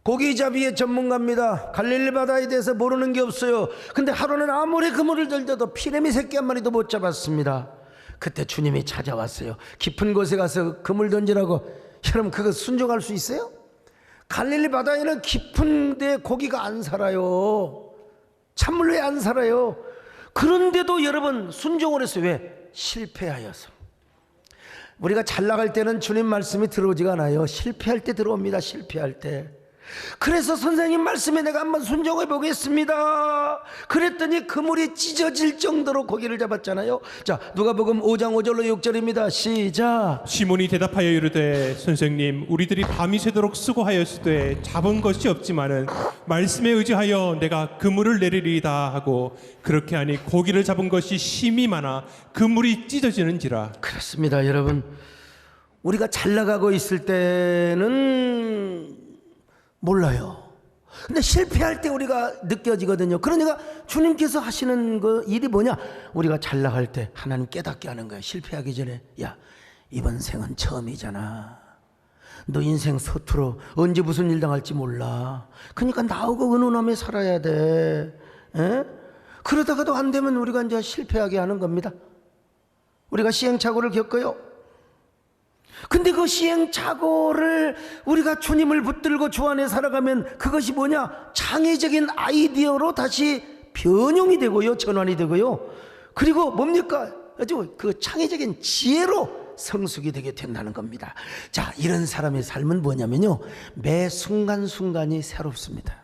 고기잡이의 전문가입니다. 갈릴리 바다에 대해서 모르는 게 없어요. 근데 하루는 아무리 그물을 들려도 피레미 새끼 한 마리도 못 잡았습니다. 그때 주님이 찾아왔어요. 깊은 곳에 가서 그물 던지라고. 여러분 그거 순종할 수 있어요? 갈릴리 바다에는 깊은 데 고기가 안 살아요. 찬물에 안 살아요. 그런데도 여러분 순종을 했어요. 왜? 실패하여서. 우리가 잘 나갈 때는 주님 말씀이 들어오지가 않아요. 실패할 때 들어옵니다. 실패할 때. 그래서 선생님 말씀에 내가 한번 순종해 보겠습니다. 그랬더니 그물이 찢어질 정도로 고기를 잡았잖아요. 자, 누가복음 5장 5절로 6절입니다. 시작. 시몬이 대답하여 이르되 선생님 우리들이 밤이 새도록 수고하였으되 잡은 것이 없지만은 말씀에 의지하여 내가 그물을 내리리이다 하고 그렇게 하니 고기를 잡은 것이 심히 많아 그물이 찢어지는지라. 그렇습니다, 여러분. 우리가 잘 나가고 있을 때는 몰라요. 근데 실패할 때 우리가 느껴지거든요. 그러니까 주님께서 하시는 그 일이 뭐냐? 우리가 잘 나갈 때 하나님 깨닫게 하는 거예요. 실패하기 전에, 야, 이번 생은 처음이잖아. 너 인생 서투러 언제 무슨 일 당할지 몰라. 그러니까 나오고 은은함에 살아야 돼. 에? 그러다가도 안 되면 우리가 이제 실패하게 하는 겁니다. 우리가 시행착오를 겪어요. 근데 그 시행착오를 우리가 주님을 붙들고 주 안에 살아가면 그것이 뭐냐? 창의적인 아이디어로 다시 변형이 되고요, 전환이 되고요. 그리고 뭡니까? 아주 그 창의적인 지혜로 성숙이 되게 된다는 겁니다. 자, 이런 사람의 삶은 뭐냐면요, 매 순간순간이 새롭습니다.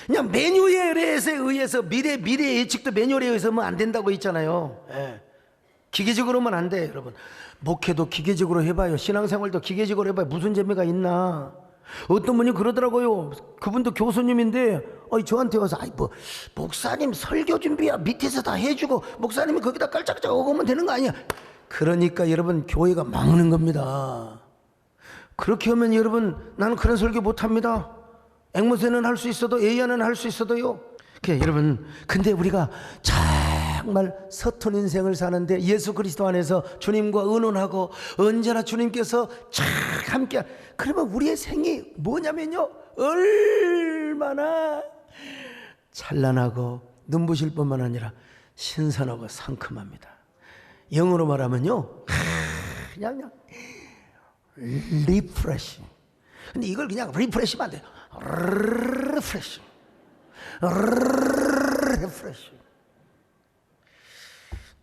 그냥 매뉴얼에 의해서 미래 예측도 매뉴얼에 의해서 하면 안 된다고 있잖아요. 예. 기계적으로 하면 안 돼, 여러분. 목회도 기계적으로 해봐요. 신앙생활도 기계적으로 해봐요. 무슨 재미가 있나? 어떤 분이 그러더라고요. 그분도 교수님인데 저한테 와서 목사님 설교 준비야 밑에서 다 해주고 목사님이 거기다 깔짝깔짝 오면 되는 거 아니야? 그러니까 여러분, 교회가 막는 겁니다. 그렇게 하면 여러분, 나는 그런 설교 못합니다. 앵무새는 할 수 있어도 에이아는 할 수 있어도요. 여러분, 근데 우리가 정말 서툰 인생을 사는데 예수 그리스도 안에서 주님과 의논하고 언제나 주님께서 참 함께, 그러면 우리의 생이 뭐냐면요, 얼마나 찬란하고 눈부실 뿐만 아니라 신선하고 상큼합니다. 영어로 말하면요, 그냥 리프레싱. 근데 이걸 그냥 리프레시면 안 돼요. 리프레싱. 리프레싱.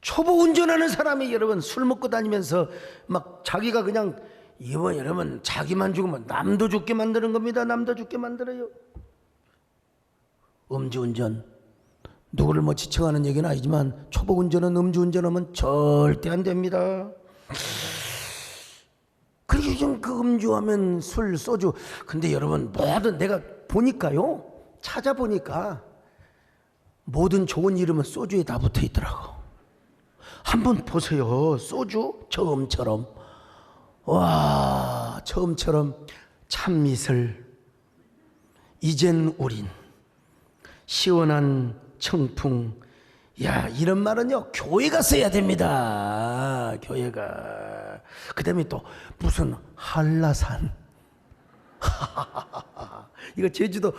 초보 운전하는 사람이 여러분 술 먹고 다니면서 막 자기가 그냥 여러분 자기만 죽으면 남도 죽게 만드는 겁니다. 남도 죽게 만들어요. 음주운전, 누구를 뭐 지칭하는 얘기는 아니지만 초보 운전은 음주운전하면 절대 안 됩니다. 그리고 요즘 그 음주하면 술, 소주. 근데 여러분 모든 내가 보니까요, 찾아보니까 모든 좋은 이름은 소주에 다 붙어 있더라고. 한번 보세요. 소주 처음처럼, 와, 처음처럼 참이슬, 이젠 우린, 시원한 청풍. 야, 이런 말은요 교회가 써야 됩니다. 교회가. 그 다음에 또 무슨 한라산. 이거 제주도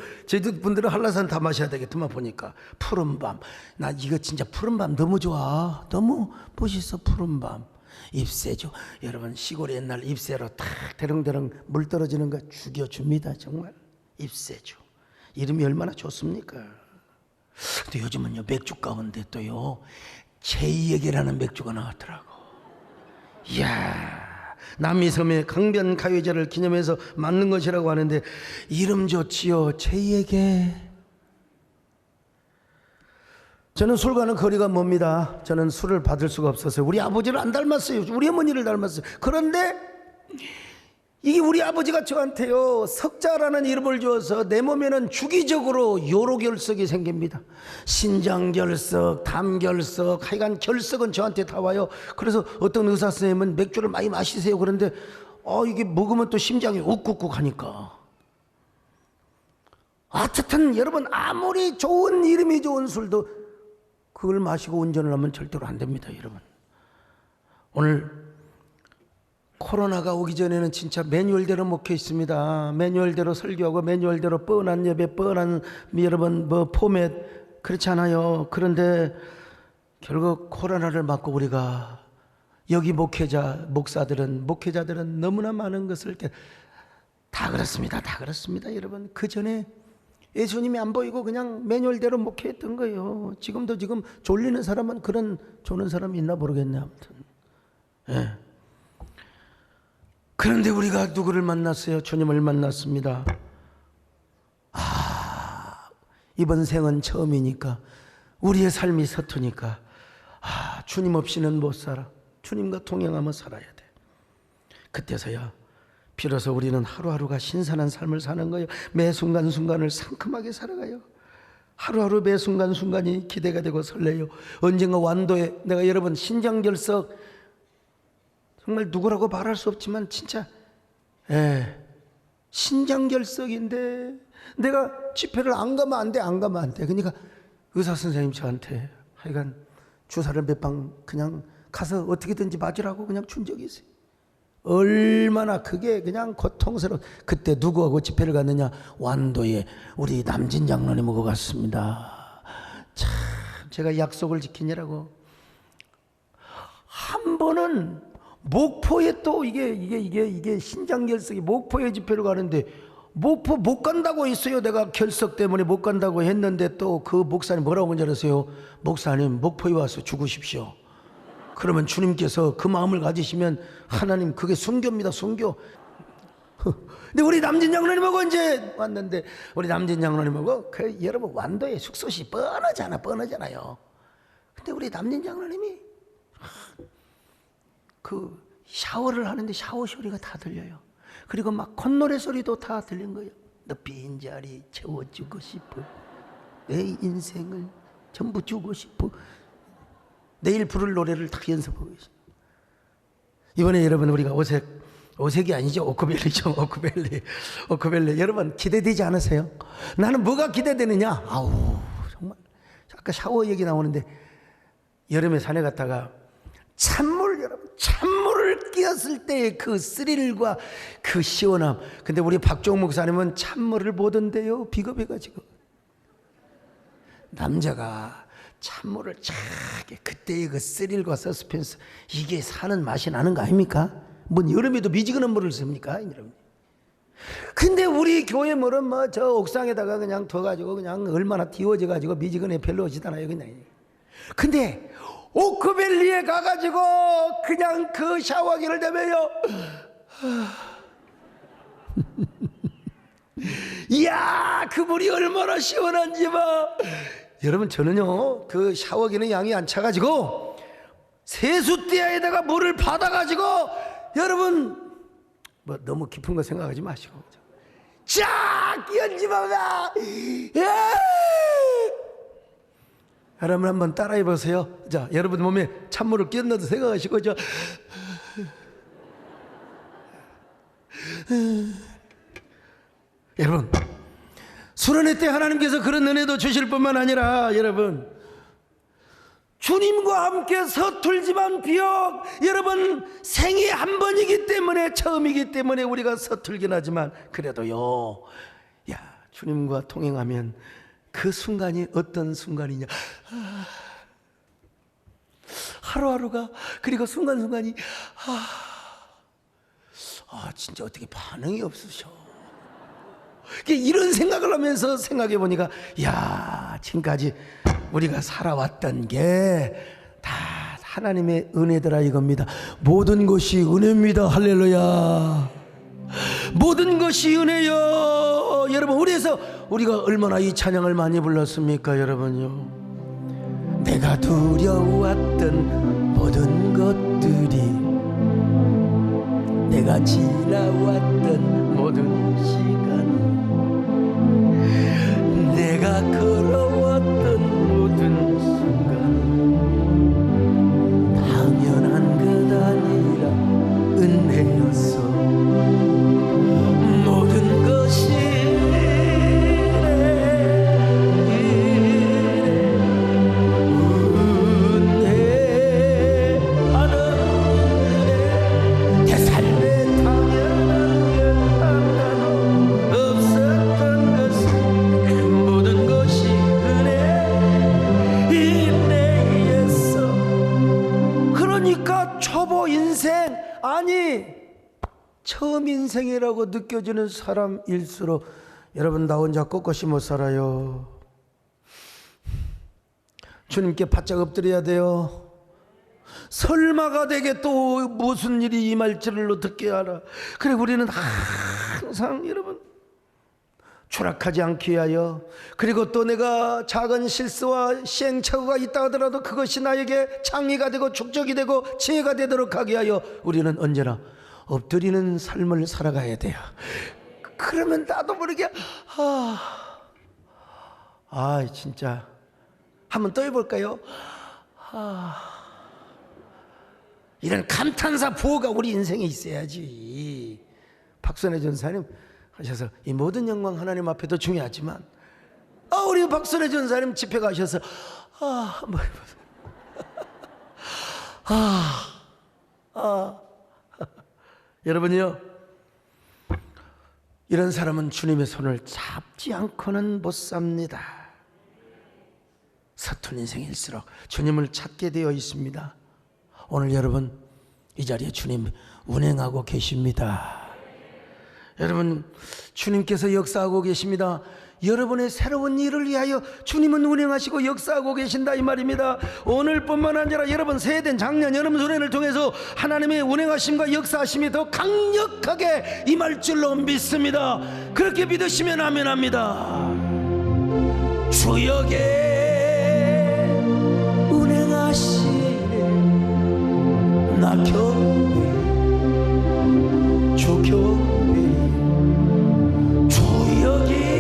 분들은 한라산 다 마셔야 되겠더만 보니까. 푸른밤. 나 이거 진짜 푸른밤 너무 좋아. 너무 멋있어. 푸른밤. 잎새죠. 여러분 시골에 옛날 잎새로 탁 대릉대릉 물 떨어지는 거 죽여줍니다. 정말 잎새죠. 이름이 얼마나 좋습니까? 근데 요즘은요 맥주 가운데 또요 제2에게라는 맥주가 나왔더라고. 이야, 남이섬의 강변 가요제를 기념해서 만든 것이라고 하는데 이름 좋지요. 제2에게. 저는 술과는 거리가 멉니다. 저는 술을 받을 수가 없었어요. 우리 아버지를 안 닮았어요. 우리 어머니를 닮았어요. 그런데 이게 우리 아버지가 저한테요 석자라는 이름을 주어서 내 몸에는 주기적으로 요로결석이 생깁니다. 신장결석, 담결석, 하여간 결석은 저한테 다 와요. 그래서 어떤 의사 선생님은 맥주를 많이 마시세요. 그런데 이게 먹으면 또 심장이 욱욱욱 하니까. 어쨌든 여러분 아무리 좋은 이름이 좋은 술도 그걸 마시고 운전을 하면 절대로 안 됩니다. 여러분, 오늘 코로나가 오기 전에는 진짜 매뉴얼대로 목회했습니다. 매뉴얼대로 설교하고 매뉴얼대로 뻔한 예배, 뻔한 여러분 포맷, 그렇지 않아요. 그런데 결국 코로나를 맞고 우리가 여기 목사들은 목회자들은 너무나 많은 것을 다 그렇습니다. 다 그렇습니다. 여러분 그 전에 예수님이 안 보이고 그냥 매뉴얼대로 목회했던 거예요. 지금 졸리는 사람은 그런 조는 사람이 있나 모르겠네. 아무튼 예. 그런데 우리가 누구를 만났어요? 주님을 만났습니다. 이번 생은 처음이니까 우리의 삶이 서투니까 주님 없이는 못 살아. 주님과 동행하며 살아야 돼. 그때서야 비로소 우리는 하루하루가 신선한 삶을 사는 거예요. 매 순간순간을 상큼하게 살아가요. 하루하루 매 순간순간이 기대가 되고 설레요. 언젠가 완도에 내가 여러분 신장결석 정말 누구라고 말할 수 없지만 진짜 신장결석인데 내가 집회를 안 가면 안 돼, 안 가면 안 돼. 그러니까 의사 선생님 저한테 하여간 주사를 몇 방 그냥 가서 어떻게든지 맞으라고 그냥 준 적이 있어요. 얼마나 그게 그냥 고통스러워. 그때 누구하고 집회를 갔느냐? 완도에 우리 남진 장로님하고 갔습니다. 참 제가 약속을 지키느라고. 한 번은 목포에 또 이게 신장결석이 목포에 집회를 가는데 목포 못 간다고 했어요. 내가 결석 때문에 못 간다고 했는데 또 그 목사님 뭐라고 하는지 아세요? 목사님 목포에 와서 죽으십시오. 그러면 주님께서 그 마음을 가지시면 하나님 그게 순교입니다. 순교. 근데 우리 남진 장로님하고 이제 왔는데 우리 남진 장로님하고 여러분 완도에 숙소시 뻔하잖아요. 근데 우리 남진 장로님이 그 샤워를 하는데 샤워 소리가 다 들려요. 그리고 막 콧노래 소리도 다 들린 거예요. 너 빈자리 채워주고 싶어. 내 인생을 전부 주고 싶어. 내일 부를 노래를 다 연습하고 계십니다. 이번에 여러분 우리가 오색이 아니죠. 오크밸리죠. 오크밸리. 여러분 기대되지 않으세요? 나는 뭐가 기대되느냐? 아우 정말 아까 샤워 얘기 나오는데 여름에 산에 갔다가 찬물을 끼었을 때의 그 스릴과 그 시원함. 근데 우리 박종 목사님은 찬물을 보던데요. 비겁해가지고 남자가 찬물을 차게 그때의 그 스릴과 서스펜스 이게 사는 맛이 나는 거 아닙니까? 뭔 여름에도 미지근한 물을 씁니까? 여러분. 근데 우리 교회 물은 뭐 저 옥상에다가 그냥 둬가지고 그냥 얼마나 띄워져가지고 미지근해 별로 오지잖아요. 그냥. 근데 오크밸리에 가가지고 그냥 그 샤워기를 대면요. 이야 그 물이 얼마나 시원한지 봐. 여러분 저는요 그 샤워기는 양이 안 차가지고 세숫대야에다가 물을 받아가지고 여러분 뭐 너무 깊은 거 생각하지 마시고 쫙 끼얹으면 여러분 한번 따라해 보세요. 자 여러분 몸에 찬물을 끼얹어도 생각하시고 여러분 수련회 때 하나님께서 그런 은혜도 주실 뿐만 아니라 여러분 주님과 함께 서툴지만 비록 여러분 생이 한 번이기 때문에 처음이기 때문에 우리가 서툴긴 하지만 그래도요 주님과 동행하면 그 순간이 어떤 순간이냐 하루하루가 그리고 순간순간이 진짜 어떻게 반응이 없으셔. 이런 생각을 하면서 생각해 보니까 지금까지 우리가 살아왔던 게 다 하나님의 은혜더라 이겁니다. 모든 것이 은혜입니다. 할렐루야. 모든 것이 은혜요. 여러분 우리가 얼마나 이 찬양을 많이 불렀습니까 여러분요. 내가 두려웠던 모든 것들이 내가 지나왔던 모든 시간 내가 걸어왔던 모든 순간 당연한 것 아니라 은혜였어. 모든 것이 처음 인생이라고 느껴지는 사람일수록 여러분 나 혼자 꼿꼿이 못 살아요. 주님께 바짝 엎드려야 돼요. 설마가 되게 또 무슨 일이 임할지를 어떻게 알아. 그래 우리는 항상 여러분 추락하지 않게 하여, 그리고 또 내가 작은 실수와 시행착오가 있다 하더라도 그것이 나에게 창의가 되고 축적이 되고 지혜가 되도록 하게 하여 우리는 언제나 엎드리는 삶을 살아가야 돼요. 그러면 나도 모르게 진짜 한번 또 해볼까요? 이런 감탄사 부호가 우리 인생에 있어야지. 박선혜 전사님 하셔서 이 모든 영광 하나님 앞에도 중요하지만 우리 박선혜 전사님 집회 가셔서 한번 해보세요. 여러분요, 이런 사람은 주님의 손을 잡지 않고는 못 삽니다. 서툰 인생일수록 주님을 찾게 되어 있습니다. 오늘 여러분 이 자리에 주님 운행하고 계십니다. 여러분, 주님께서 역사하고 계십니다. 여러분의 새로운 일을 위하여 주님은 운행하시고 역사하고 계신다 이 말입니다. 오늘뿐만 아니라 여러분 새해된 작년 여름 수련을 통해서 하나님의 운행하심과 역사하심이 더 강력하게 임할 줄로 믿습니다. 그렇게 믿으시면 아멘합니다. 주역에 운행하시네 나 경배 주 경배 주역이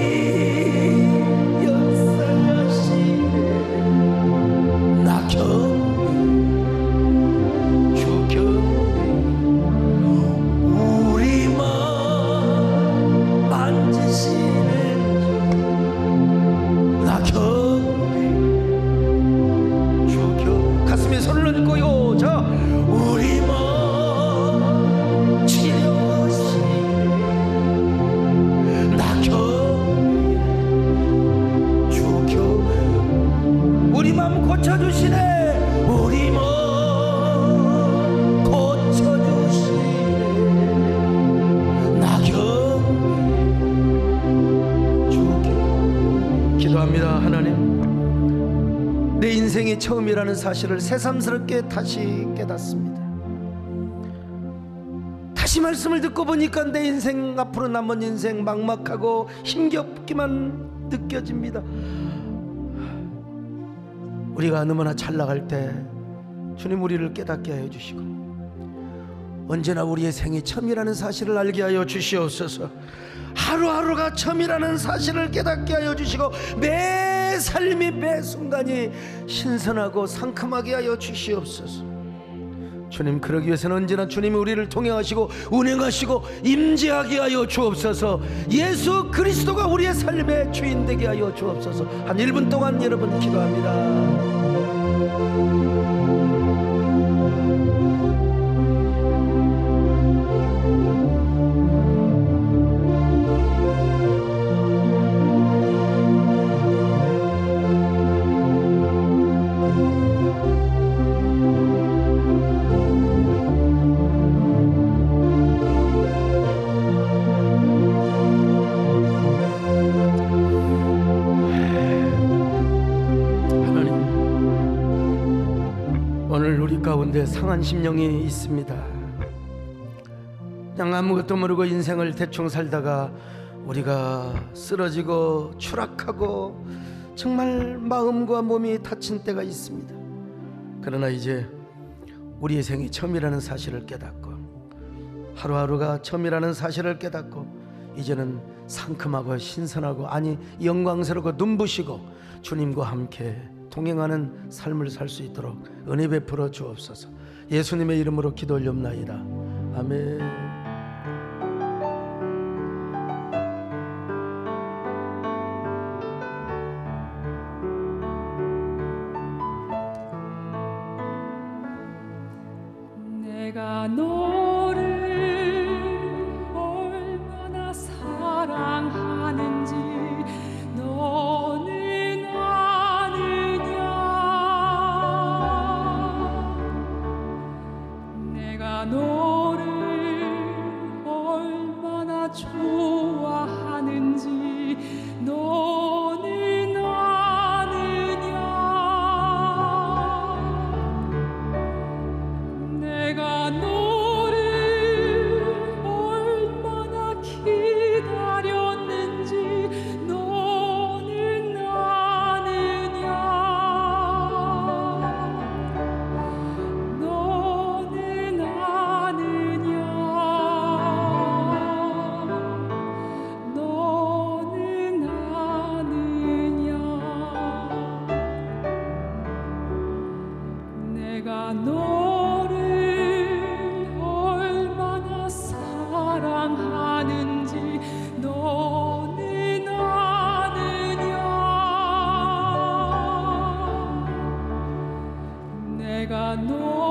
처음이라는 사실을 새삼스럽게 다시 깨닫습니다. 다시 말씀을 듣고 보니까 내 인생, 앞으로 남은 인생 막막하고 힘겹기만 느껴집니다. 우리가 너무나 잘 나갈 때 주님 우리를 깨닫게 하여 주시고 언제나 우리의 생이 처음이라는 사실을 알게 하여 주시옵소서. 하루하루가 처음이라는 사실을 깨닫게 하여 주시고 매 삶이 매 순간이 신선하고 상큼하게 하여 주시옵소서. 주님, 그러기 위해서는 언제나 주님이 우리를 통행하시고 운행하시고 임재하게 하여 주옵소서. 예수 그리스도가 우리의 삶의 주인 되게 하여 주옵소서. 한 1분 동안 여러분 기도합니다. 가운데 상한 심령이 있습니다. 그냥 아무것도 모르고 인생을 대충 살다가 우리가 쓰러지고 추락하고 정말 마음과 몸이 다친 때가 있습니다. 그러나 이제 우리의 생이 처음이라는 사실을 깨닫고 하루하루가 처음이라는 사실을 깨닫고 이제는 상큼하고 신선하고 아니 영광스럽고 눈부시고 주님과 함께 동행하는 삶을 살 수 있도록 은혜 베풀어 주옵소서. 예수님의 이름으로 기도 올렵나이다. 아멘. 내가 너를 얼마나 사랑하는지 너는 너를 얼마나 좋아하는지 너는 아느냐. 내가 너를 내가 너를 얼마나 사랑하는지 너는 아느냐. 내가 너